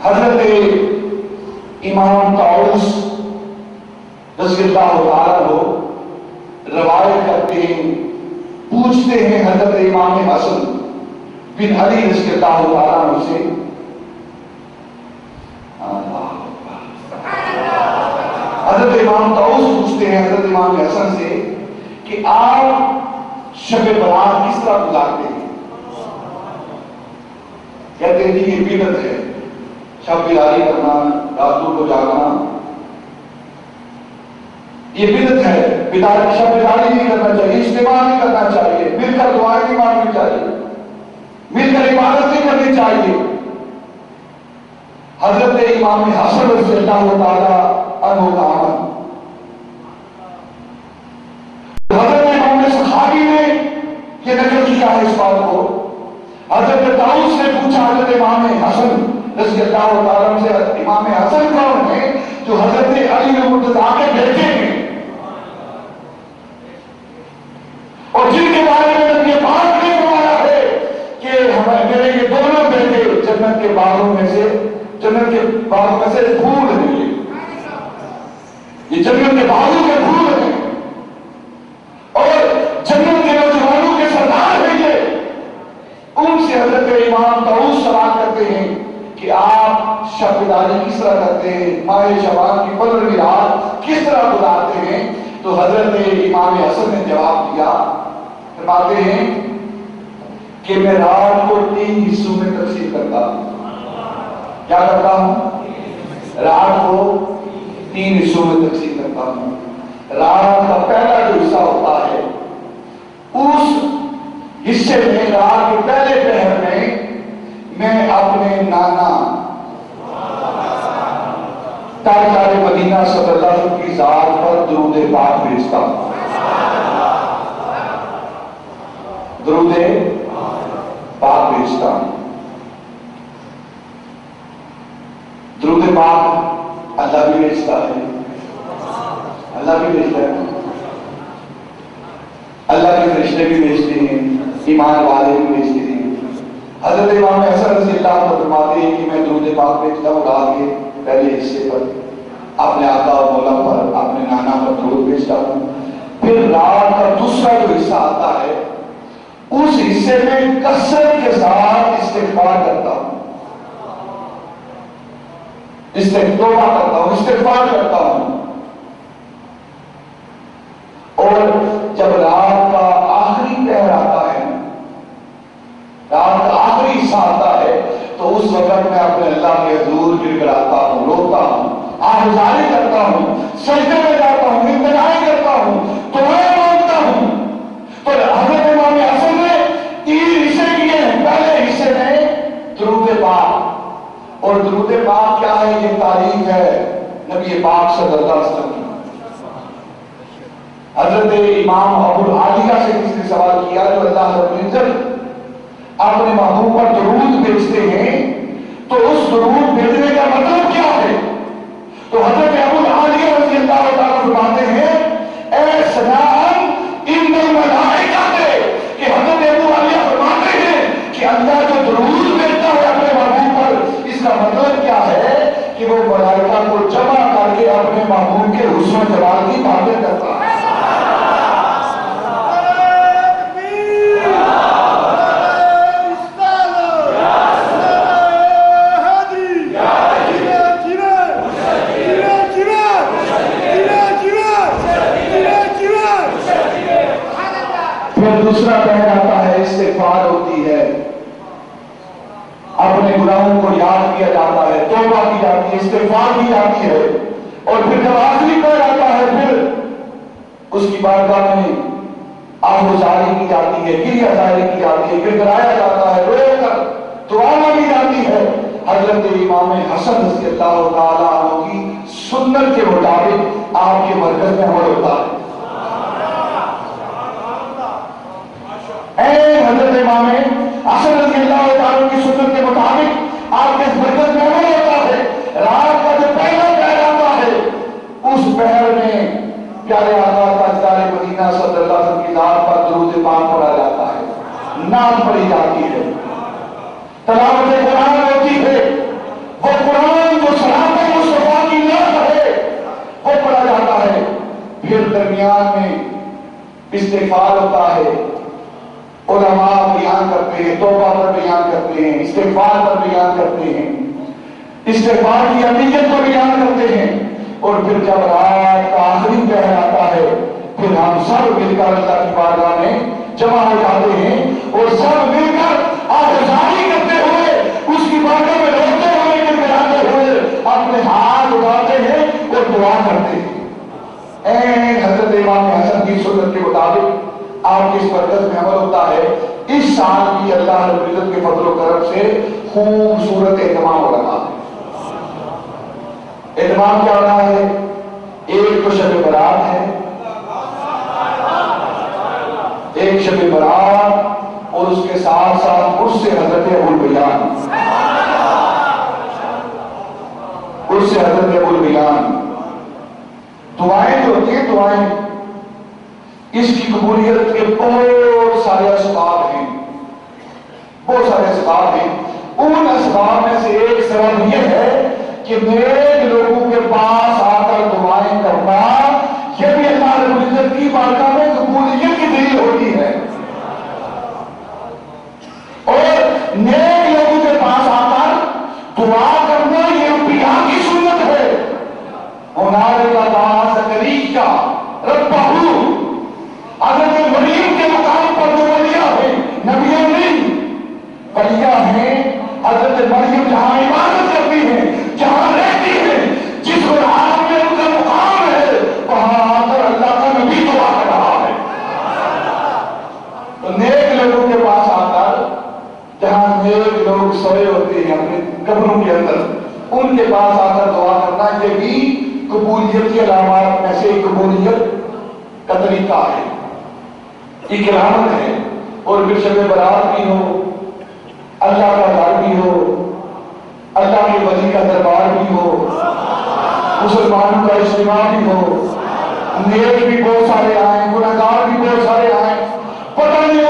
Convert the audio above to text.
حضرت امام طاؤس رضی اللہ تعالیٰ عنہ روایت کرتے ہیں، پوچھتے ہیں حضرت امام حسن بن علی رضی اللہ تعالیٰ عنہ سے، حضرت امام طاؤس پوچھتے ہیں حضرت امام حسن سے کہ آپ شب برات کس طرح گزارتے ہیں؟ کہتے ہیں یہ بدعت ہے، شب بیداری کرنا، راتوں کو جاگنا، یہ بدعت ہے، شب بیداری نہیں کرنا چاہیے، اجتماع نہیں کرنا چاہیے، مل کر دعائیں نہیں مانگنی چاہیے، مل کر عبادت نہیں کرنی چاہیے۔ حضرت امام حسن رضی اللہ تعالیٰ عنہ کا عمل، حضرت امام صحابی نے یہ نقل کیا ہے اس بات کو۔ حضرت طاؤس نے پوچھا حضرت امام حسن رضی اللہ تعالیٰ عنہ سے، امام حسن کون ہے جو حضرت علی مرتضیٰ کے بیٹے ہیں اور جن کے بارے میں نبی پاک نے فرمایا ہے کہ میرے یہ دونوں بیٹے جنت کے باغوں میں سے پھول ہیں، یہ جنت کے باغوں کے پھول ہیں اور جنت کے نوجوانوں کے سردار ہیں یہ۔ ان سے حضرت امام طاؤس سوال کرتے ہیں کہ آپ شب بیداری کس طرح کرتے ہیں، ماہ شعبان کی 15ویں رات کس طرح گزارتے ہیں؟ تو حضرت امام حسن نے جواب دیا، فرماتے ہیں کہ میں رات کو 3 حصوں میں تقسیم کرتا ہوں۔ کیا کرتا ہوں؟ رات کو 3 حصوں میں تقسیم کرتا ہوں۔ رات کا پہلا جو حصہ ہوتا ہے، اس حصے میں رات کے پہلے پہر میں اپنے نانا تاجدار مدینہ صلی اللہ علیہ وسلم کی ذات پر درود پاک بھیجتا ہوں۔ درود پاک بھیجتا ہوں۔ درود پاک اللہ بھی بھیجتا ہے، اللہ بھی بھیجتا ہے، اللہ کے فرشتے بھی بھیجتے ہیں، ایمان والے بھی بھیجتے ہیں۔ حضرت امام حسن رضی اللہ عنہ فرماتے ہیں کہ میں درود پاک بھیجتا ہوں رات کے پہلے حصے پر، اپنے آقا اور مولا پر، اپنے نانا پر درود بھیجتا ہوں۔ پھر رات کا دوسرا جو حصہ آتا ہے، اس حصے میں کثرت کے ساتھ استغفار کرتا ہوں، توبہ کرتا ہوں، استغفار کرتا ہوں۔ اور جب رات کا آخری پہر آتا ہے، رات کا آخری حصہ آتا ہے، تو اس وقت میں اپنے اللہ کے حضور گر گڑاتا ہوں، روتا ہوں، آہذاری کرتا ہوں، سجدے میں جاتا ہوں، التجائیں کرتا ہوں، دعائیں مانگتا ہوں۔ تو حضرت امام حسن نے 3 حصے کیے ہیں۔ پہلے حصے میں درود پاک، اور درود پاک کیا ہے؟ یہ تعریف ہے نبی پاک صلی اللہ علیہ وسلم کی۔ حضرت امام ابو العالیہ سے کس نے سوال کیا، جو اللہ رب العزت اپنے محبوب پر درود بھیجتے ہیں تو اس درود بھیجنے کا مطلب کیا ہے؟ تو حضرت ابو العالیہ رضی اللہ تعالیٰ فرماتے ہیں اے سناءً ان الملائکہ کہ حضرت ابو العالیہ فرماتے ہیں کہ اللہ جو درود بھیجتا ہے اپنے محبوب پر، اس کا مطلب کیا ہے کہ وہ ملائکہ کو جمع کر کے اپنے محبوب کے حسن و جمال کی باتیں کرتا ہے۔ دوسرا پہر آتا ہے، استغفار ہوتی ہے، اپنے گناہوں کو یاد کیا جاتا ہے، توبہ کی جاتی ہے، استغفار کی جاتی ہے۔ اور پھر جب آخری پہر آتا ہے، پھر اس کی بارگاہ میں آہذاری کی جاتی ہے، گریہ زاری کی جاتی ہے، گڑگڑایا جاتا ہے، رو کر دعا مانگی جاتی ہے۔ حضرت امام حسن رضی اللہ تعالیٰ عنہ کی سنت کے مطابق آپ کے مرکز میں عمل ہوتا ہے۔ حضرت امام حسن رضی اللہ تعالیٰ کی سنت کے مطابق آپ کے مرکز میں عمل ہوتا ہے۔ رات کا جو پہلا پہر آتا ہے، اس پہر میں پیارے آقا تاجدار مدینہ صلی اللہ علیہ وسلم کی ذات پر درود پاک پڑھا جاتا ہے، نعت پڑھی جاتی ہے، تلاوت قرآن ہوتی ہے، وہ قرآن جو صراط مصطفیٰ کی نعت ہے وہ پڑھا جاتا ہے، پھر درمیان میں استغفار ہوتا ہے، علماء بیان کرتے ہیں، توبہ پر بیان کرتے ہیں، استغفار پر بیان کرتے ہیں، استغفار کی اہمیت پر بیان کرتے ہیں، اور پھر جب رات کا آخری پہر آتا ہے پھر ہم سب مل کر اللہ کی بارگاہ میں جمع ہو جاتے ہیں اور سب مل کر آہذاری کرتے ہوئے اس کی بارگاہ میں روتے ہوئے گڑگڑاتے ہوئے اپنے ہاتھ اٹھاتے ہیں اور دعا کرتے ہیں۔ حضرت امام حسن کی سنت کے مطابق آپ کی اس برکت میں عمل ہوتا ہے۔ اس سال بھی اللہ رب العزت کے فضل و کرم سے خوبصورت اہتمام ہو رہا ہے۔ اہتمام کیا ہو رہا ہے؟ ایک تو شب برات ہے، ایک شب برات، اور اس کے ساتھ ساتھ اس سے حضرت ابوالبیان، اس سے حضرت ابوالبیان۔ دعائیں جو ہوتی ہیں، دعائیں اس کی قبولیت کے بہت سارے اسباب ہیں، بہت سارے اسباب ہیں۔ ان اسباب میں سے ایک سبب یہ ہے کہ نیک لوگوں کے پاس آ کر دعائیں کرنا، یہ بھی اللہ رب العزت کی بارگاہ میں قبولیت کی دلیل ہوتی ہے۔ اور نیک لوگوں کے پاس آ کر دعا کرنا یہ انبیاء کی سنت ہے۔ ہنالک دعا زکریا ربہ، حضرت مریم کے مقام پر جو ولیاں ہیں، نبیوں نہیں، ولیاں ہیں۔ حضرت مریم جہاں عبادت کرتی ہیں، جہاں رہتی ہیں، جس عالم میں ان کا مقام ہے، وہاں پر اللہ کا نبی دعا کر رہا ہے۔ تو نیک لوگوں کے پاس آ کر، جہاں نیک لوگ سوئے ہوتے ہیں اپنے قبروں کے اندر، ان کے پاس آ کر دعا کرنا یہ بھی قبولیت کی علامات میں سے قبولیت کا طریقہ ہے، ایک علامت ہے۔ اور پھر شب برات بھی ہو، اللہ کا گھر بھی ہو، اللہ کے ولی کا دربار بھی ہو، مسلمانوں کا اجتماع بھی ہو، نیک بھی بہت سارے آئیں، گنہگار بھی بہت سارے آئیں، پتہ نہیں